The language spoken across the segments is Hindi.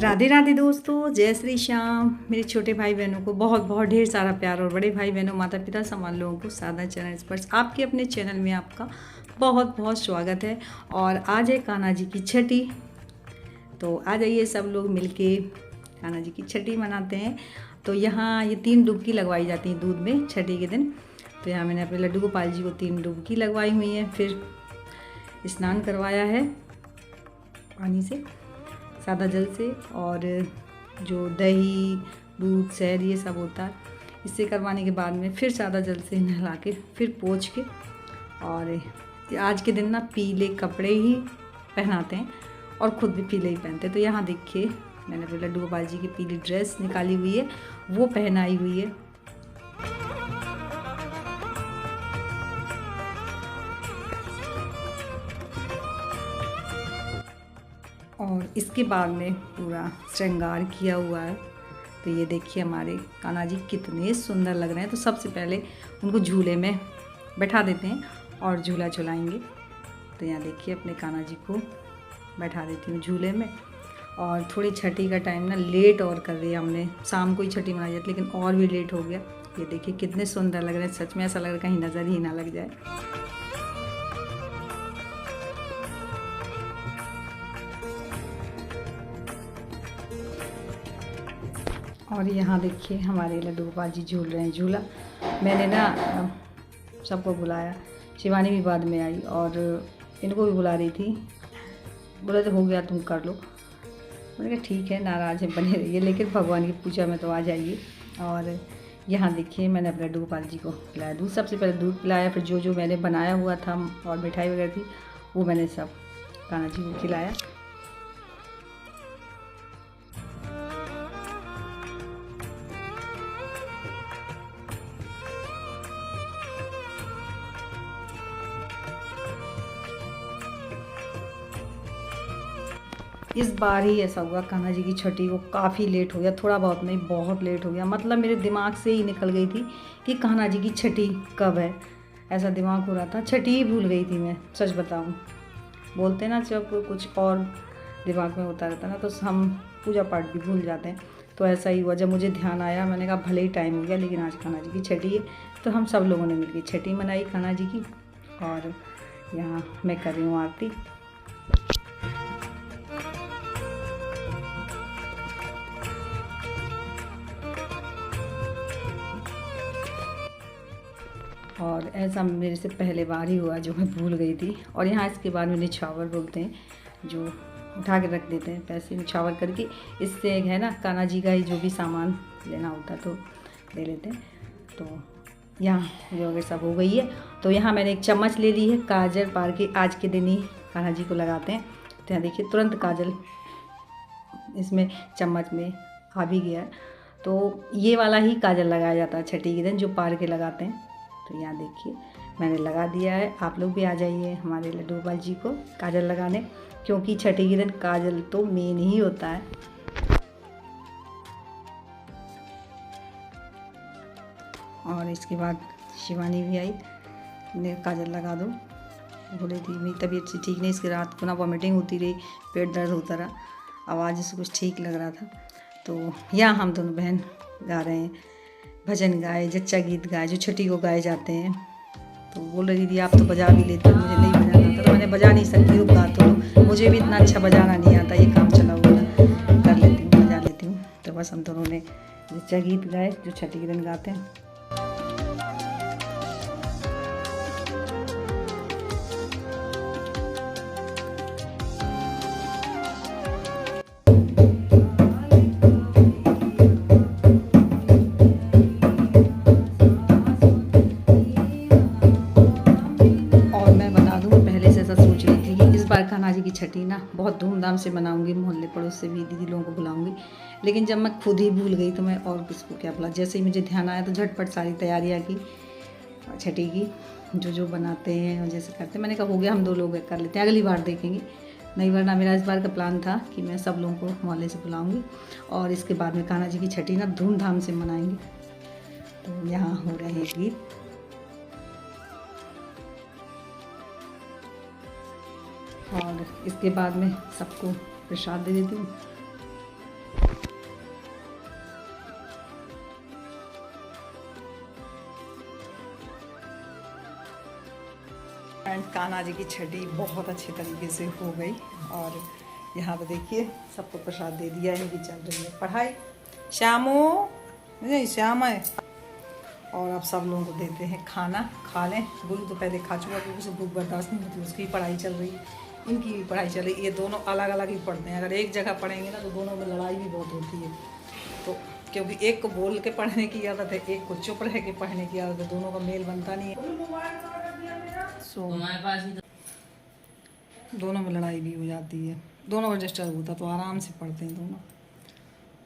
राधे राधे दोस्तों, जय श्री श्याम। मेरे छोटे भाई बहनों को बहुत बहुत ढेर सारा प्यार और बड़े भाई बहनों, माता पिता समान लोगों को साधा चरण स्पर्श आपके अपने चैनल में आपका बहुत बहुत स्वागत है। और आज है कान्हा जी की छठी, तो आ जाइए सब लोग मिलके कान्हा जी की छठी मनाते हैं। तो यहाँ ये 3 डुबकी लगवाई जाती हैं दूध में छठी के दिन। तो यहाँ मैंने अपने लड्डू गोपाल जी को 3 डुबकी लगवाई हुई है, फिर स्नान करवाया है पानी से, सादा जल से, और जो दही दूध शहद ये सब होता है इससे करवाने के बाद में फिर सादा जल से नहला के फिर पोंछ के, और आज के दिन ना पीले कपड़े ही पहनाते हैं और ख़ुद भी पीले ही पहनते हैं। तो यहाँ देखिए मैंने अपने लड्डू गोपाल जी की पीली ड्रेस निकाली हुई है, वो पहनाई हुई है। और इसके बाद में पूरा श्रृंगार किया हुआ है। तो ये देखिए हमारे कान्हा जी कितने सुंदर लग रहे हैं। तो सबसे पहले उनको झूले में बैठा देते हैं और झूला झुलाएंगे। तो यहाँ देखिए अपने कान्हा जी को बैठा देती हूँ झूले में। और थोड़ी छठी का टाइम ना लेट और कर दिया हमने, शाम को ही छठी मनाई जाती लेकिन और भी लेट हो गया। ये देखिए कितने सुंदर लग रहे हैं, सच में ऐसा लग रहा है कहीं नज़र ही ना लग जाए। और यहाँ देखिए हमारे लड्डू गोपाल जी झूल रहे हैं झूला। मैंने ना सबको बुलाया, शिवानी भी बाद में आई और इनको भी बुला रही थी। बोला तो हो गया तुम कर लो, मैंने कहा ठीक है, नाराज़ है बने रहिए लेकिन भगवान की पूजा में तो आ जाइए। और यहाँ देखिए मैंने अपने लड्डू गोपाल जी को पिलाया दूध, सबसे पहले दूध पिलाया, फिर जो जो मैंने बनाया हुआ था और मिठाई वगैरह थी वो मैंने सब कान्हा जी को खिलाया। इस बार ही ऐसा हुआ कान्हा जी की छठी को काफ़ी लेट हो गया, थोड़ा बहुत नहीं बहुत लेट हो गया। मतलब मेरे दिमाग से ही निकल गई थी कि कान्हा जी की छठी कब है, ऐसा दिमाग हो रहा था, छठी ही भूल गई थी मैं, सच बताऊं। बोलते ना जब कुछ और दिमाग में होता रहता ना तो हम पूजा पाठ भी भूल जाते हैं। तो ऐसा ही हुआ, जब मुझे ध्यान आया मैंने कहा भले ही टाइम हो गया लेकिन आज कान्हा जी की छठी है। तो हम सब लोगों ने मिलकर छठी मनाई कान्हा जी की। और यहाँ मैं कर रही हूँ आरती। और ऐसा मेरे से पहले बार ही हुआ जो मैं भूल गई थी। और यहाँ इसके बाद में निछावर बोलते हैं, जो उठा के रख देते हैं पैसे निछावर करके। इससे है ना कान्हा जी का ही जो भी सामान लेना होता तो ले लेते हैं। तो यहाँ जो अगर सब हो गई है तो यहाँ मैंने एक चम्मच ले ली है, काजल पार के आज के दिन ही कान्हा जी को लगाते हैं। तो यहाँ देखिए तुरंत काजल इसमें चम्मच में आ भी गया है। तो ये वाला ही काजल लगाया जाता है छठी के दिन, जो पार के लगाते हैं। तो यहाँ देखिए मैंने लगा दिया है, आप लोग भी आ जाइए हमारे लड्डू गोपाल जी को काजल लगाने, क्योंकि छठी के दिन काजल तो मेन ही होता है। और इसके बाद शिवानी भी आई, ने काजल लगा दो, बोली थी मेरी तबीयत से ठीक नहीं, इसकी रात को ना वॉमिटिंग होती रही, पेट दर्द होता रहा, आवाज़ से कुछ ठीक लग रहा था। तो यहाँ हम दोनों बहन गा रहे हैं, भजन गाए, जच्चा गीत गाए जो छठी को गाए जाते हैं। तो बोल रही थी आप तो बजा भी लेते हो, मुझे नहीं बजाना आता। तो मैंने बजा नहीं सकती, रुक गा तो मुझे भी इतना अच्छा बजाना नहीं आता, ये काम चला हुआ था, कर लेती हूँ बजा लेती हूँ। तो बस हम दोनों ने जच्चा गीत गाए जो छठी के दिन गाते हैं। कान्हा जी की छठी ना बहुत धूमधाम से मनाऊंगी, मोहल्ले पड़ोस से भी दीदी लोगों को बुलाऊंगी। लेकिन जब मैं खुद ही भूल गई तो मैं और किसको क्या बुला। जैसे ही मुझे ध्यान आया तो झटपट सारी तैयारियां की छठी की, जो जो बनाते हैं और जैसे करते हैं। मैंने कहा हो गया, हम 2 लोग कर लेते हैं, अगली बार देखेंगे। नहीं वरना मेरा इस बार का प्लान था कि मैं सब लोगों को मोहल्ले से बुलाऊँगी और इसके बाद में कान्हा जी की छठी ना धूमधाम से मनाएंगे। तो यहाँ हो रहे हैं गीत। और इसके बाद में सबको प्रसाद दे देती हूँ। फ्रेंड कान्हा जी की छठी बहुत अच्छे तरीके से हो गई। और यहाँ पे देखिए सबको प्रसाद दे दिया, इनकी चल रही है पढ़ाई। श्यामो नहीं श्याम है। और अब सब लोगों को देते हैं खाना, खा लें। गुरु तो पहले खा चुका क्योंकि उसे भूख बर्दाश्त नहीं होती, उसकी पढ़ाई चल रही है, इनकी भी पढ़ाई चल रही है। ये दोनों अलग अलग ही पढ़ते हैं, अगर एक जगह पढ़ेंगे ना तो दोनों में लड़ाई भी बहुत होती है। तो क्योंकि एक को बोल के पढ़ने की आदत है, एक को चुप रह के पढ़ने की आदत है, दोनों का मेल बनता नहीं है। सो दोनों में लड़ाई भी हो जाती है, दोनों का डिस्टर्ब होता, तो आराम से पढ़ते हैं दोनों।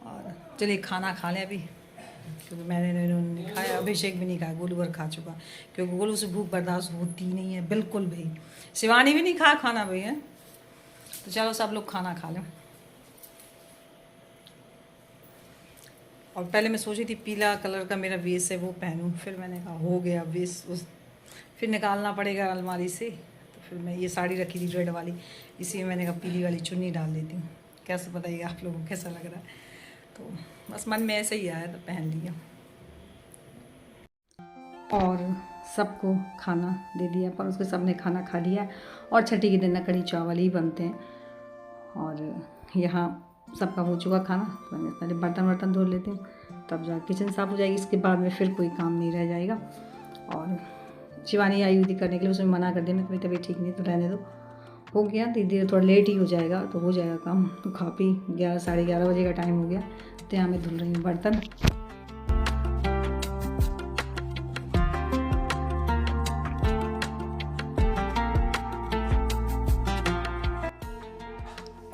और चलिए खाना खा लें अभी, क्योंकि मैंने नहीं खाया, अभिषेक भी नहीं खाया, गोलू भर खा चुका, क्योंकि गोलू से भूख बर्दाश्त होती नहीं है बिल्कुल भी। शिवानी भी नहीं खाया खाना भाई है। तो चलो सब लोग खाना खा लें। और पहले मैं सोची थी पीला कलर का मेरा वेस्ट है वो पहनूं, फिर मैंने कहा हो गया वेस्ट उस फिर निकालना पड़ेगा अलमारी से। तो फिर मैं ये साड़ी रखी थी रेड वाली, इसी में मैंने कहा पीली वाली चुन्नी डाल देती हूँ। कैसे बताइएगा आप लोगों को कैसा लग रहा है। तो बस मन में ऐसे ही आया तो पहन लिया। और सबको खाना दे दिया, पर उसके सबने खाना खा लिया। और छठी के दिन ना कढ़ी चावल ही बनते हैं। और यहाँ सबका हो चुका खाना, तो मैंने पहले बर्तन धो लेती हूँ, तब जा किचन साफ़ हो जाएगी। इसके बाद में फिर कोई काम नहीं रह जाएगा। और शिवानी आई हुई थी करने के लिए, उसने मना कर दिया, मैं तुम्हें तबीयत ठीक नहीं तो रहने दो। हो गया धीरे थोड़ा लेट ही हो जाएगा, तो हो जाएगा काम। तो खा पी 11 साढ़े 11 बजे का टाइम हो गया। तो यहाँ मैं धुल रही हूँ बर्तन।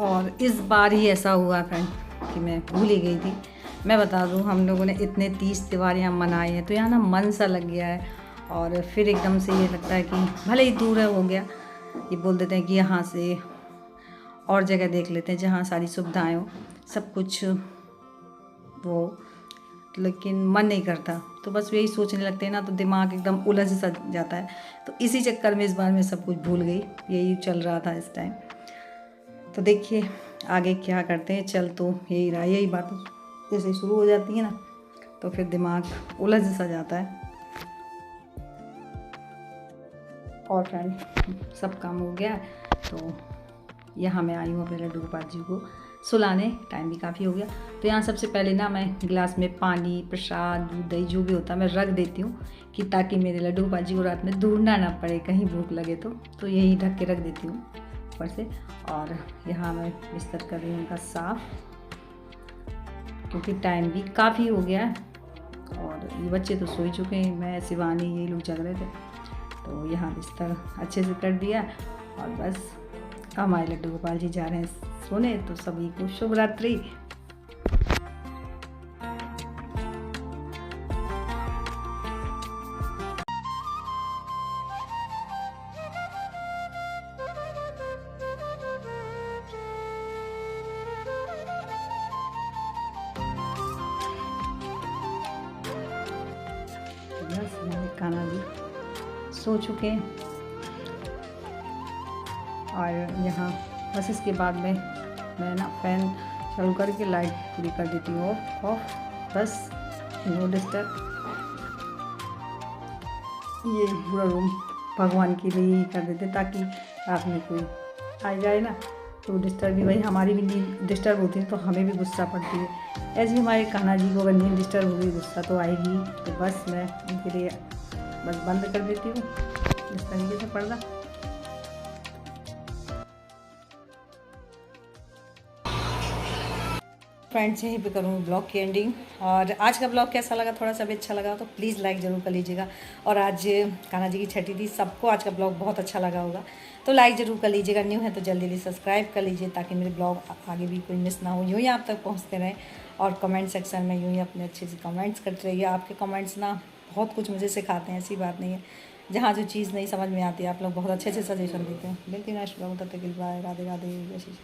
और इस बार ही ऐसा हुआ फ्रेंड कि मैं भूल ही गई थी। मैं बता दूं, हम लोगों ने इतने 30 त्यौहार यहाँ मनाए हैं, तो यहाँ ना मन सा लग गया है। और फिर एकदम से ये लगता है कि भले ही दूर है हो गया, ये बोल देते हैं कि यहाँ से और जगह देख लेते हैं जहाँ सारी सुविधाएं हो, सब कुछ वो, लेकिन मन नहीं करता। तो बस यही सोचने लगते हैं ना, तो दिमाग एकदम उलझ सा जाता है। तो इसी चक्कर में इस बार मैं सब कुछ भूल गई, यही चल रहा था इस टाइम। तो देखिए आगे क्या करते हैं। चल तो यही रहा, यही बात जैसे शुरू हो जाती है ना, तो फिर दिमाग उलझ सा जाता है। और फ्रेंड सब काम हो गया, तो यहाँ मैं आई हूँ अपने लड्डू गोपाल जी को सुलाने। टाइम भी काफ़ी हो गया। तो यहाँ सबसे पहले ना मैं गिलास में पानी, प्रसाद, दूध, दही जो भी होता है मैं रख देती हूँ, कि ताकि मेरे लड्डू गोपाल जी को रात में ढूंढना ना पड़े, कहीं भूख लगे तो यही ढक के रख देती हूँ ऊपर से। और यहाँ मैं बिस्तर कर रही हूँ उनका साफ़, क्योंकि टाइम भी काफ़ी हो गया है। और ये बच्चे तो सो ही चुके हैं, मैं शिवानी ये लोग जग रहे थे। तो यहाँ बिस्तर अच्छे से कर दिया। और बस हमारे लड्डू गोपाल जी जा रहे हैं सोने। तो सभी को शुभ रात्रि। बस मेरे कान्हा जी सो चुके हैं। और यहाँ बस इसके बाद में मैं ना फ़ैन चालू करके लाइट पूरी कर देती हूँ ऑफ। बस नो डिस्टर्ब। ये पूरा रूम भगवान के लिए ही कर देते, ताकि रात में कोई आ जाए ना तो डिस्टर्ब भी, भाई हमारी भी नींद डिस्टर्ब होती है तो हमें भी गुस्सा पड़ती है। ऐसे ही हमारे कान्हा जी को अगर नींद डिस्टर्ब होगी गुस्सा तो आएगी। तो बस मैं उनके लिए बस बंद कर देती हूँ इस तरीके से पर्दा। फ्रेंड्स यहीं पे करूँ ब्लॉग की एंडिंग। और आज का ब्लॉग कैसा लगा, थोड़ा सा भी अच्छा लगा तो प्लीज़ लाइक ज़रूर कर लीजिएगा। और आज कान्हा जी की छठी थी, सबको आज का ब्लॉग बहुत अच्छा लगा होगा, तो लाइक ज़रूर कर लीजिएगा। न्यू है तो जल्दी सब्सक्राइब कर लीजिए, ताकि मेरे ब्लॉग आगे भी कोई मिस ना हो, यूँ ही आप तक पहुँचते रहें। और कमेंट सेक्शन में यूँ ही अपने अच्छे से कमेंट्स करते रहिए। आपके कमेंट्स ना बहुत कुछ मुझे सिखाते हैं, ऐसी बात नहीं है। जहाँ जो चीज़ नहीं समझ में आती है आप लोग बहुत अच्छे से सजेशन देते हैं। मिलती हैं नेक्स्ट ब्लॉग, तब तक के लिए बाय, राधे राधे, जय श्री कृष्ण।